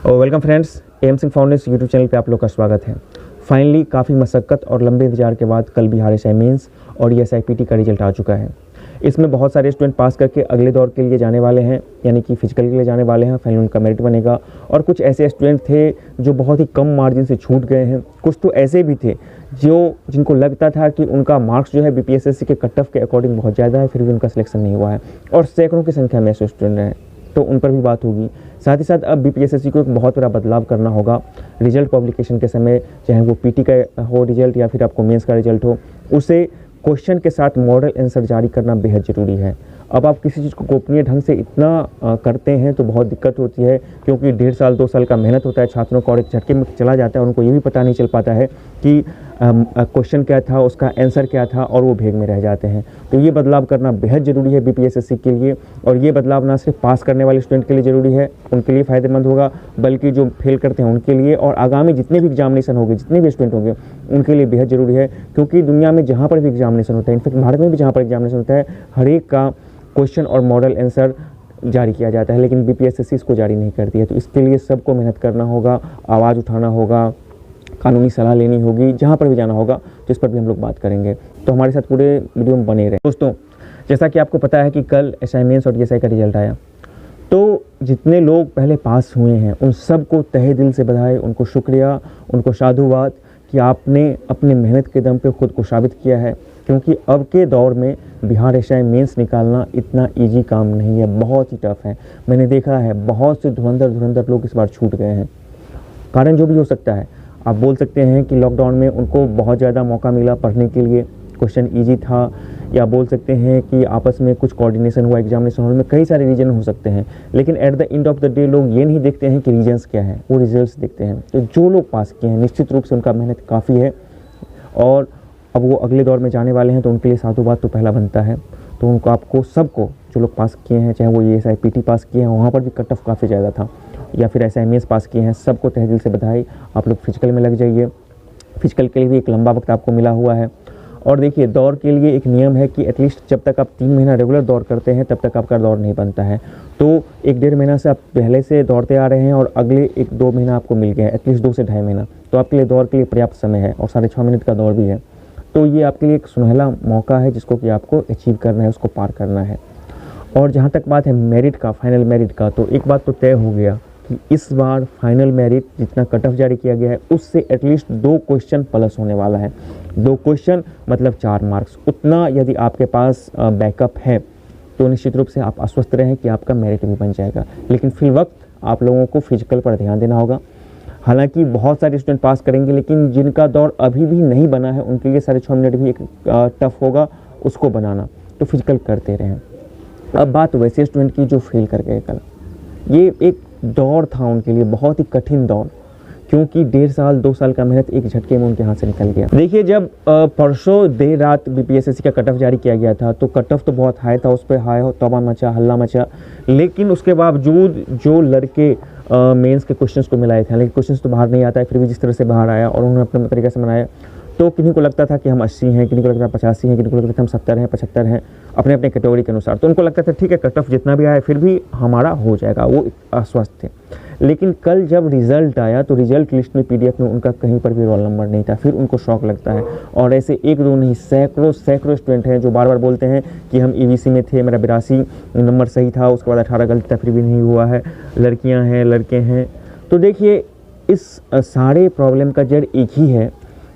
और welcome friends, M Singh foundation YouTube channel पे आप लोग का स्वागत है। फाइनली काफ़ी मशक्क़त और लंबे इंतजार के बाद कल बिहार एसआई मेंस और एसआईपीटी का रिजल्ट आ चुका है। इसमें बहुत सारे स्टूडेंट पास करके अगले दौर के लिए जाने वाले हैं, यानी कि फिजिकल के लिए जाने वाले हैं। फाइनल उनका मेरिट बनेगा। और कुछ ऐसे स्टूडेंट थे जो बहुत ही कम मार्जिन से छूट गए हैं। कुछ तो ऐसे भी थे जिनको लगता था कि उनका मार्क्स जो है बीपीएसएससी के कट ऑफ के अकॉर्डिंग बहुत ज़्यादा है, फिर भी उनका सिलेक्शन नहीं हुआ है। और सैकड़ों की संख्या में ऐसे स्टूडेंट हैं, तो उन पर भी बात होगी। साथ ही साथ अब बीपीएसएससी को एक बहुत बड़ा बदलाव करना होगा रिजल्ट पब्लिकेशन के समय, चाहे वो पीटी का हो रिजल्ट या फिर आपको मेंस का रिजल्ट हो, उसे क्वेश्चन के साथ मॉडल आंसर जारी करना बेहद ज़रूरी है। अब आप किसी चीज़ को गोपनीय ढंग से इतना करते हैं तो बहुत दिक्कत होती है, क्योंकि 1.5 साल 2 साल का मेहनत होता है छात्रों का, और एक झटके में चला जाता है। उनको ये भी पता नहीं चल पाता है कि क्वेश्चन क्या था, उसका आंसर क्या था, और वो भेग में रह जाते हैं। तो ये बदलाव करना बेहद ज़रूरी है बीपीएसएससी के लिए। और ये बदलाव ना सिर्फ पास करने वाले स्टूडेंट के लिए ज़रूरी है, उनके लिए फ़ायदेमंद होगा, बल्कि जो फेल करते हैं उनके लिए, और आगामी जितने भी एग्जामिनेशन होंगे, जितने भी स्टूडेंट होंगे, उनके लिए बेहद ज़रूरी है। क्योंकि दुनिया में जहाँ पर भी एग्जामिनेशन होता है, इनफैक्ट भारत में भी जहाँ पर एग्जामिनेशन होता है, हर एक का क्वेश्चन और मॉडल आंसर जारी किया जाता है, लेकिन बीपीएसएससी इसको जारी नहीं करती है। तो इसके लिए सबको मेहनत करना होगा, आवाज़ उठाना होगा, कानूनी सलाह लेनी होगी, जहाँ पर भी जाना होगा। तो इस पर भी हम लोग बात करेंगे, तो हमारे साथ पूरे वीडियो में बने रहे। दोस्तों, जैसा कि आपको पता है कि कल एसआई मेंस और एसआई का रिजल्ट आया, तो जितने लोग पहले पास हुए हैं उन सबको तहे दिल से बधाई, उनको शुक्रिया, उनको साधुवाद कि आपने अपने मेहनत के दम पे खुद को साबित किया है। क्योंकि अब के दौर में बिहार एसआई मेंस निकालना इतना इजी काम नहीं है, बहुत ही टफ है। मैंने देखा है बहुत से धुरंधर लोग इस बार छूट गए हैं। कारण जो भी हो सकता है, आप बोल सकते हैं कि लॉकडाउन में उनको बहुत ज़्यादा मौका मिला पढ़ने के लिए, क्वेश्चन इजी था, या बोल सकते हैं कि आपस में कुछ कोऑर्डिनेशन हुआ एग्जामिनेशन हॉल में, कई सारे रीजन हो सकते हैं। लेकिन at the end of the day लोग ये नहीं देखते हैं कि रीजन्स क्या है, वो रिजल्ट्स देखते हैं। तो जो लोग पास किए हैं निश्चित रूप से उनका मेहनत काफ़ी है, और अब वो अगले दौर में जाने वाले हैं, तो उनके लिए साधुवाद तो पहला बनता है। तो उनको, आपको सबको, जो लोग पास किए हैं, चाहे वो एसआईपीटी पास किए हैं, वहाँ पर भी कट ऑफ काफ़ी ज़्यादा था, या फिर एसआई मेंस पास किए हैं, सबको तहे दिल से बधाई। आप लोग फिजिकल में लग जाइए। फिजिकल के लिए भी एक लंबा वक्त आपको मिला हुआ है। और देखिए, दौड़ के लिए एक नियम है कि एटलीस्ट जब तक आप 3 महीना रेगुलर दौड़ करते हैं, तब तक आपका दौड़ नहीं बनता है। तो 1-1.5 महीना से आप पहले से दौड़ते आ रहे हैं, और अगले 1-2 महीना आपको मिल गया है, एटलीस्ट 2 से ढाई महीना, तो आपके लिए दौड़ के लिए पर्याप्त समय है, और 6.5 मिनट का दौड़ भी है। तो ये आपके लिए एक सुनहला मौका है, जिसको कि आपको अचीव करना है, उसको पार करना है। और जहाँ तक बात है मेरिट का, फाइनल मेरिट का, तो एक बात तो तय हो गया कि इस बार फाइनल मेरिट जितना कट ऑफ जारी किया गया है, उससे एटलीस्ट 2 क्वेश्चन प्लस होने वाला है। 2 क्वेश्चन मतलब 4 मार्क्स। उतना यदि आपके पास बैकअप है, तो निश्चित रूप से आप आश्वस्त रहें कि आपका मेरिट भी बन जाएगा। लेकिन फिल वक्त आप लोगों को फिजिकल पर ध्यान देना होगा। हालांकि बहुत सारे स्टूडेंट पास करेंगे, लेकिन जिनका दौर अभी भी नहीं बना है, उनके लिए 6.5 मिनट भी एक टफ होगा उसको बनाना। तो फिजिकल करते रहें। अब बात वैसे स्टूडेंट की जो फेल कर गए कल, ये एक दौर था उनके लिए, बहुत ही कठिन दौर, क्योंकि 1.5 साल 2 साल का मेहनत एक झटके में उनके हाथ से निकल गया। देखिए, जब परसों देर रात बीपीएसएससी का कट ऑफ जारी किया गया था, तो कट ऑफ तो बहुत हाई था, उस पर हाई तौबा मचा, हल्ला मचा। लेकिन उसके बावजूद जो लड़के मेंस के क्वेश्चंस को मिलाए थे, लेकिन क्वेश्चंस तो बाहर नहीं आता है, फिर भी जिस तरह से बाहर आया और उन्होंने अपने तरीके से बनाया, तो किन्हीं को लगता था कि हम 80 हैं, किन्हीं को लगता था 85 हैं, किन्हीं को लगता था हम 70 हैं, 75 हैं, अपने अपने कैटेगरी के अनुसार। तो उनको लगता था ठीक है, कट ऑफ जितना भी आया फिर भी हमारा हो जाएगा, वो आश्वस्त थे। लेकिन कल जब रिजल्ट आया, तो रिजल्ट लिस्ट में पीडीएफ में उनका कहीं पर भी रोल नंबर नहीं था। फिर उनको शौक लगता है, और ऐसे 1-2 नहीं, सैकड़ों स्टूडेंट हैं जो बार बार बोलते हैं कि हम ईवीसी में थे, मेरा 82 नंबर सही था, उसके बाद 18 गलत था, फिर भी नहीं हुआ है। लड़कियाँ हैं, लड़के हैं। तो देखिए, इस सारे प्रॉब्लम का जड़ एक ही है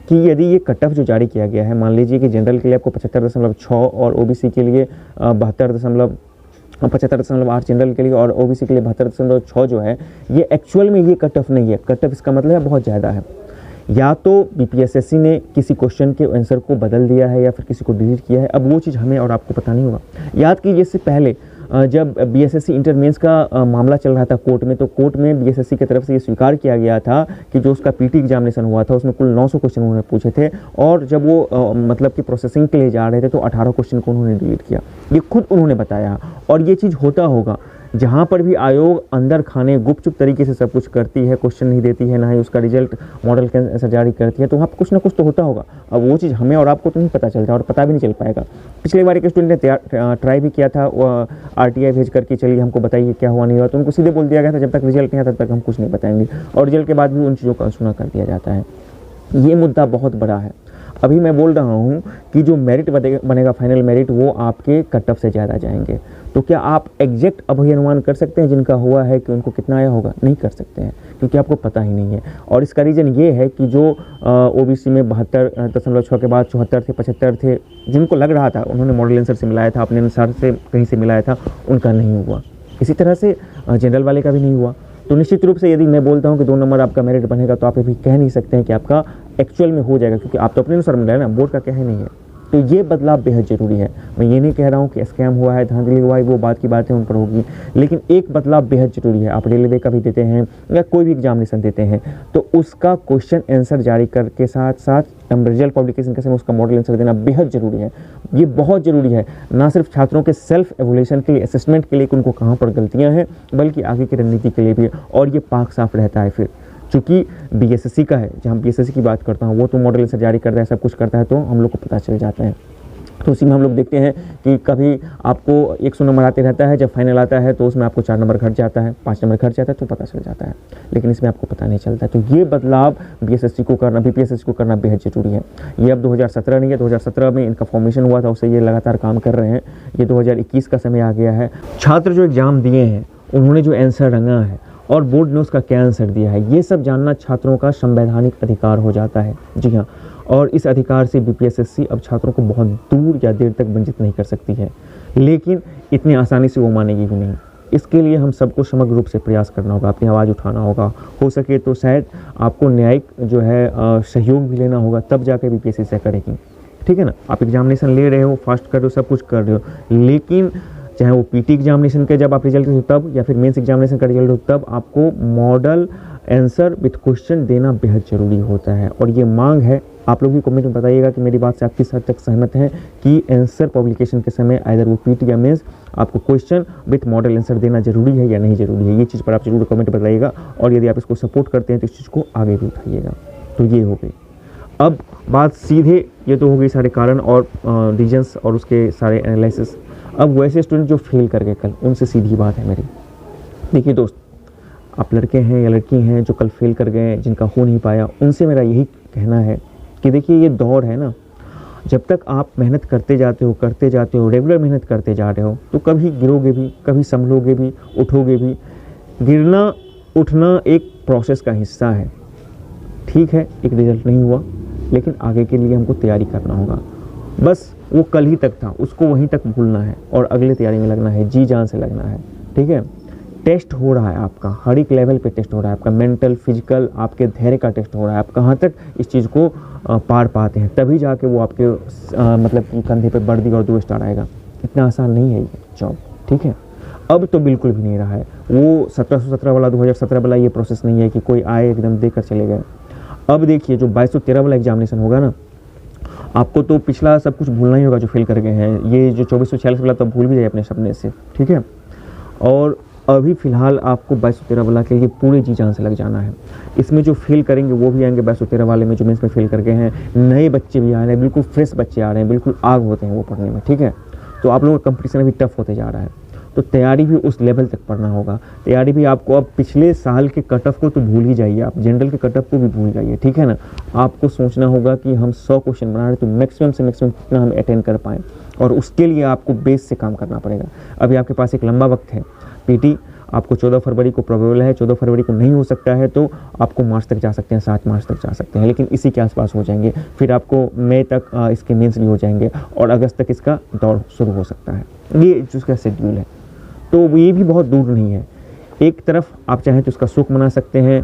कि यदि ये कट ऑफ जो जारी किया गया है, मान लीजिए कि जनरल के लिए आपको 75.6 और ओबीसी के लिए 75.8 जनरल के लिए, और ओबीसी के लिए 72.6 जो है, ये एक्चुअल में ये कट ऑफ नहीं है। कट ऑफ इसका मतलब है बहुत ज़्यादा है। या तो बीपीएसएससी ने किसी क्वेश्चन के आंसर को बदल दिया है, या फिर किसी को डिलीट किया है। अब वो चीज़ हमें और आपको पता नहीं होगा। याद कीजिए, इससे पहले जब बीएसएससी इंटर मेंस का मामला चल रहा था कोर्ट में, तो कोर्ट में बीएसएससी की तरफ से ये स्वीकार किया गया था कि जो उसका पीटी एग्जामिनेशन हुआ था, उसमें कुल 900 क्वेश्चन उन्होंने पूछे थे, और जब वो मतलब कि प्रोसेसिंग के लिए जा रहे थे, तो 18 क्वेश्चन को उन्होंने डिलीट किया। ये खुद उन्होंने बताया, और ये चीज़ होता होगा। जहाँ पर भी आयोग अंदर खाने गुपचुप तरीके से सब कुछ करती है, क्वेश्चन नहीं देती है, ना ही उसका रिजल्ट मॉडल के अनुसार जारी करती है, तो वहाँ पर कुछ ना कुछ तो होता होगा। अब वो चीज़ हमें और आपको तो नहीं पता चलता और पता भी नहीं चल पाएगा। पिछले बार एक स्टूडेंट ने ट्राई भी किया था RTI भेज करके, चलिए हमको बताइए क्या हुआ नहीं हुआ, तो उनको सीधे बोल दिया गया था जब तक रिजल्ट नहीं आता तब तक हम कुछ नहीं बताएंगे, और रिजल्ट के बाद भी उन चीज़ों का अनसुना कर दिया जाता है। ये मुद्दा बहुत बड़ा है। अभी मैं बोल रहा हूँ कि जो मेरिट बनेगा फाइनल मेरिट, वो आपके कट ऑफ से ज़्यादा जाएंगे। तो क्या आप एग्जैक्ट अभी अनुमान कर सकते हैं जिनका हुआ है कि उनको कितना आया होगा? नहीं कर सकते हैं, क्योंकि आपको पता ही नहीं है। और इसका रीज़न ये है कि जो OBC में 72.6 के बाद 74 थे, 75 थे, जिनको लग रहा था उन्होंने मॉडल आंसर से मिलाया था, अपने अनुसार से कहीं से मिलाया था, उनका नहीं हुआ। इसी तरह से जनरल वाले का भी नहीं हुआ। तो निश्चित रूप से यदि मैं बोलता हूँ कि 2 नंबर आपका मेरिट बनेगा, तो आप ये भी कह नहीं सकते हैं कि आपका एक्चुअल में हो जाएगा, क्योंकि आप तो अपने अनुसार मिला है ना, बोर्ड का कह नहीं है। तो ये बदलाव बेहद ज़रूरी है। मैं ये नहीं कह रहा हूँ कि स्कैम हुआ है, धांधली हुआ है, वो बात की बातें उन पर होगी, लेकिन एक बदलाव बेहद ज़रूरी है। आप रेलवे का भी देते हैं या कोई भी एग्जामिनेशन देते हैं, तो उसका क्वेश्चन आंसर जारी करके साथ साथ रिजल्ट पब्लिकेशन के समय उसका मॉडल आंसर देना बेहद ज़रूरी है। ये बहुत ज़रूरी है, ना सिर्फ छात्रों के सेल्फ एवोल्यूशन के लिए, असेसमेंट के लिए कि उनको कहाँ पर गलतियाँ हैं, बल्कि आगे की रणनीति के लिए भी। और ये पाक साफ रहता है फिर, चूँकि BSSC का है, जहाँ BSSC की बात करता हूँ, वो तो मॉडल आंसर जारी करता है, सब कुछ करता है, तो हम लोग को पता चल जाता है। तो उसी में हम लोग देखते हैं कि कभी आपको 100 नंबर आते रहता है, जब फाइनल आता है तो उसमें आपको 4 नंबर घट जाता है, 5 नंबर घट जाता है, तो पता चल जाता है, लेकिन इसमें आपको पता नहीं चलता। तो ये बदलाव BSSC को करना, BPSSC को करना बेहद ज़रूरी है। ये अब 2017 नहीं है, 2017 में इनका फॉर्मेशन हुआ था, उससे ये लगातार काम कर रहे हैं। ये 2021 का समय आ गया है। छात्र जो एग्ज़ाम दिए हैं, उन्होंने जो आंसर रंगा है और बोर्ड ने उसका क्या आंसर दिया है, ये सब जानना छात्रों का संवैधानिक अधिकार हो जाता है। जी हाँ, और इस अधिकार से BPSSC अब छात्रों को बहुत दूर या देर तक वंचित नहीं कर सकती है, लेकिन इतनी आसानी से वो मानेगी भी नहीं। इसके लिए हम सबको समग्र रूप से प्रयास करना होगा, अपनी आवाज़ उठाना होगा। हो सके तो शायद आपको न्यायिक जो है सहयोग भी लेना होगा, तब जाकर BPSSC से करेगी। ठीक है ना? आप एग्जामिनेशन ले रहे हो, फास्ट कर रहे हो, सब कुछ कर रहे हो, लेकिन चाहे वो PT एग्जामिनेशन के जब आप रिजल्ट हो तब, या फिर मेंस एग्जामिनेशन का रिजल्ट हो तब, आपको मॉडल आंसर विथ क्वेश्चन देना बेहद ज़रूरी होता है। और ये मांग है, आप लोग भी कमेंट में बताइएगा कि मेरी बात से आप किस हद तक सहमत हैं कि आंसर पब्लिकेशन के समय आइदर वो PT या मेंस आपको क्वेश्चन विथ मॉडल आंसर देना ज़रूरी है या नहीं ज़रूरी है। ये चीज़ पर आप जरूर कमेंट बताइएगा, और यदि आप इसको सपोर्ट करते हैं तो इस चीज़ को आगे भी उठाइएगा। तो ये हो गई अब बात सीधे, ये तो हो गई सारे कारण और रीजन्स और उसके सारे एनालिसिस। अब वैसे स्टूडेंट जो फेल कर गए कल, उनसे सीधी बात है मेरी। देखिए दोस्त, आप लड़के हैं या लड़की हैं जो कल फेल कर गए, जिनका हो नहीं पाया, उनसे मेरा यही कहना है कि देखिए ये दौड़ है ना, जब तक आप मेहनत करते जाते हो, रेगुलर मेहनत करते जा रहे हो, तो कभी गिरोगे भी, कभी संभलोगे भी, उठोगे भी। गिरना उठना एक प्रोसेस का हिस्सा है। ठीक है, एक रिजल्ट नहीं हुआ, लेकिन आगे के लिए हमको तैयारी करना होगा। बस वो कल ही तक था, उसको वहीं तक भूलना है और अगले तैयारी में लगना है, जी जान से लगना है। ठीक है, टेस्ट हो रहा है आपका, हर एक लेवल पे टेस्ट हो रहा है आपका, मेंटल, फिजिकल, आपके धैर्य का टेस्ट हो रहा है। आप कहाँ तक इस चीज़ को पार पाते हैं, तभी जाके वो आपके मतलब कि कंधे पे वर्दी और 2 स्टार आएगा। इतना आसान नहीं है ये जॉब। ठीक है, अब तो बिल्कुल भी नहीं रहा है वो 1717 वाला, 2017 वाला ये प्रोसेस नहीं है कि कोई आए एकदम देकर चले गए। अब देखिए जो 2213 वाला एग्जामिनेशन होगा ना, आपको तो पिछला सब कुछ भूलना ही होगा जो फेल कर गए हैं। ये जो 2446 वाला तो भूल भी जाए अपने सपने से। ठीक है, और अभी फ़िलहाल आपको 2213 वाला के लिए पूरे जी जान से लग जाना है। इसमें जो फेल करेंगे वो भी आएंगे 2213 वाले में, जो मेंस में फेल कर गए हैं। नए बच्चे भी आ रहे हैं, बिल्कुल फ्रेश बच्चे आ रहे हैं, बिल्कुल आग होते हैं वो पढ़ने में। ठीक है, तो आप लोगों का कंपटीशन अभी टफ होते जा रहा है, तो तैयारी भी उस लेवल तक पढ़ना होगा। तैयारी भी आपको, अब पिछले साल के कट ऑफ को तो भूल ही जाइए, आप जनरल के कट ऑफ को भी भूल जाइए। ठीक है ना, आपको सोचना होगा कि हम 100 क्वेश्चन बना रहे हैं, तो मैक्सिमम से मैक्सिमम कितना हम अटेंड कर पाएँ, और उसके लिए आपको बेस से काम करना पड़ेगा। अभी आपके पास एक लंबा वक्त है। PT आपको 14 फरवरी को प्रोबेबल है, 14 फरवरी को नहीं हो सकता है तो आपको मार्च तक जा सकते हैं, 7 मार्च तक जा सकते हैं, लेकिन इसी के आसपास हो जाएंगे। फिर आपको मई तक इसके मेंस भी हो जाएंगे, और अगस्त तक इसका दौर शुरू हो सकता है। ये जिसका शेड्यूल है, तो ये भी बहुत दूर नहीं है। एक तरफ आप चाहें तो उसका सुख मना सकते हैं,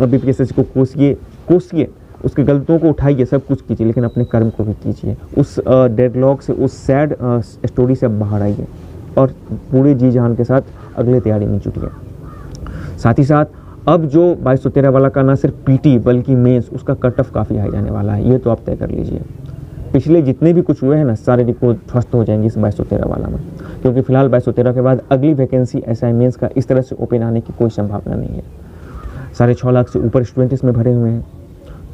BPSSC को कोसिए, उसकी गलतियों को उठाइए, सब कुछ कीजिए, लेकिन अपने कर्म को भी कीजिए। उस डेडलॉक से, उस सैड स्टोरी से बाहर आइए और पूरे जी जान के साथ अगले तैयारी में जुटिए। साथ ही साथ अब जो 2213 वाला का ना सिर्फ PT बल्कि मेंस, उसका कट ऑफ काफ़ी हाई जाने वाला है, ये तो आप तय कर लीजिए। पिछले जितने भी कुछ हुए हैं ना, सारे रिपोर्ट ध्वस्त हो जाएंगी इस 2213 वाला में, क्योंकि फिलहाल 2213 के बाद अगली वैकेंसी एसआई मेंस का इस तरह से ओपन आने की कोई संभावना नहीं है। 6.5 लाख से ऊपर स्टूडेंट इसमें भरे हुए हैं।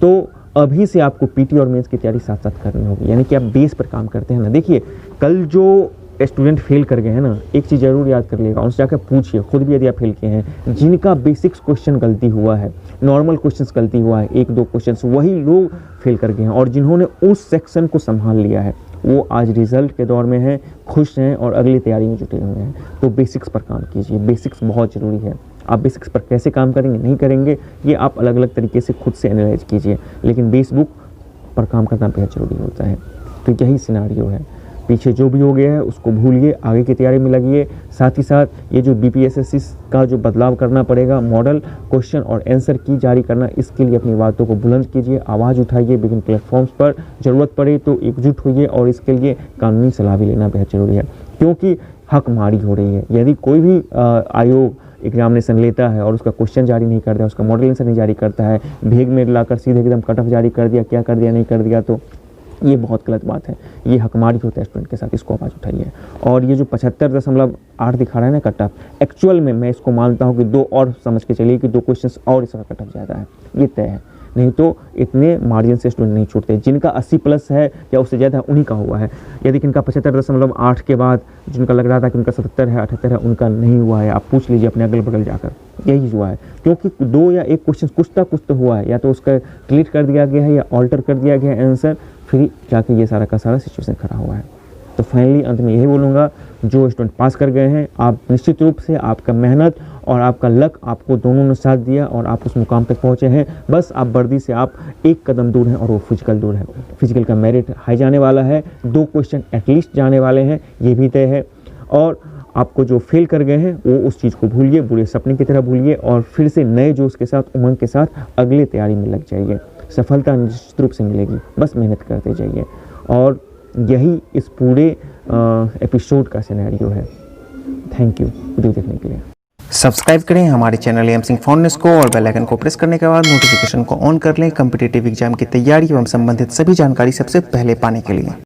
तो अभी से आपको पीटी और मेंस की तैयारी साथ साथ करनी होगी, यानी कि आप बेस पर काम करते हैं ना। देखिए, कल जो स्टूडेंट फेल कर गए हैं ना, एक चीज़ ज़रूर याद कर लीजिएगा, उनसे जाकर पूछिए खुद भी यदि आप फेल किए हैं, जिनका बेसिक्स क्वेश्चन गलती हुआ है, नॉर्मल क्वेश्चंस गलती हुआ है, 1-2 क्वेश्चंस, वही लोग फेल कर गए हैं। और जिन्होंने उस सेक्शन को संभाल लिया है वो आज रिजल्ट के दौर में हैं, खुश हैं और अगली तैयारी में जुटे हुए हैं। तो बेसिक्स पर काम कीजिए, बेसिक्स बहुत ज़रूरी है। आप बेसिक्स पर कैसे काम करेंगे, नहीं करेंगे, ये आप अलग अलग तरीके से खुद से एनालाइज कीजिए, लेकिन बेस बुक पर काम करना बेहद ज़रूरी होता है। तो यही सिनारियो है। पीछे जो भी हो गया है उसको भूलिए, आगे की तैयारी में लगिए। साथ ही साथ ये जो बीपीएसएससी का जो बदलाव करना पड़ेगा, मॉडल क्वेश्चन और आंसर की जारी करना, इसके लिए अपनी बातों को बुलंद कीजिए, आवाज़ उठाइए विभिन्न प्लेटफॉर्म्स पर, ज़रूरत पड़े तो एकजुट होइए और इसके लिए कानूनी सलाह भी लेना बेहद ज़रूरी है, क्योंकि हक मारी हो रही है। यदि कोई भी आयोग एग्जामिनेशन लेता है और उसका क्वेश्चन जारी नहीं करता है, उसका मॉडल आंसर नहीं जारी करता है, भेग में लाकर सीधे एकदम कट ऑफ जारी कर दिया, क्या कर दिया नहीं कर दिया, तो ये बहुत गलत बात है। ये हकमारी होता है स्टूडेंट के साथ, इसको आवाज़ उठाइए। और ये जो 75.8 दिखा रहा है ना कट ऑफ, एक्चुअल में मैं इसको मानता हूँ कि 2 और समझ के चलिए कि 2 क्वेश्चन और इसका कट ऑफ ज़्यादा है, ये तय है। नहीं तो इतने मार्जिन से स्टूडेंट नहीं छूटते। जिनका 80+ है या उससे ज़्यादा है उन्हीं का हुआ है। यदि किनका 75.8 के बाद जिनका लग रहा था कि उनका 77 है, 78 है, उनका नहीं हुआ है। आप पूछ लीजिए अपने अगल बगल जाकर, यही हुआ है। क्योंकि 2 या 1 क्वेश्चन कुछ तो हुआ है, या तो उसका डिलीट कर दिया गया है या ऑल्टर कर दिया गया है आंसर, फिर जाके ये सारा का सारा सिचुएशन खड़ा हुआ है। तो फाइनली अंत में यही बोलूँगा, जो स्टूडेंट पास कर गए हैं, आप निश्चित रूप से आपका मेहनत और आपका लक आपको दोनों ने साथ दिया और आप उस मुकाम तक पहुँचे हैं। बस आप वर्दी से आप एक कदम दूर हैं और वो फिजिकल दूर है। फिजिकल का मेरिट हाई जाने वाला है, 2 क्वेश्चन एटलीस्ट जाने वाले हैं, ये भी तय है। और आपको जो फेल कर गए हैं वो उस चीज़ को भूलिए, बुरे सपने की तरह भूलिए और फिर से नए जोश के साथ, उमंग के साथ अगले तैयारी में लग जाइए। सफलता निश्चित रूप से मिलेगी, बस मेहनत करते जाइए। और यही इस पूरे एपिसोड का सिनेरियो है। थैंक यू वीडियो देखने के लिए। सब्सक्राइब करें हमारे channel M Singh found news को और बेल आइकन को प्रेस करने के बाद नोटिफिकेशन को ऑन कर लें कॉम्पिटिटिव एग्जाम की तैयारी एवं संबंधित सभी जानकारी सबसे पहले पाने के लिए।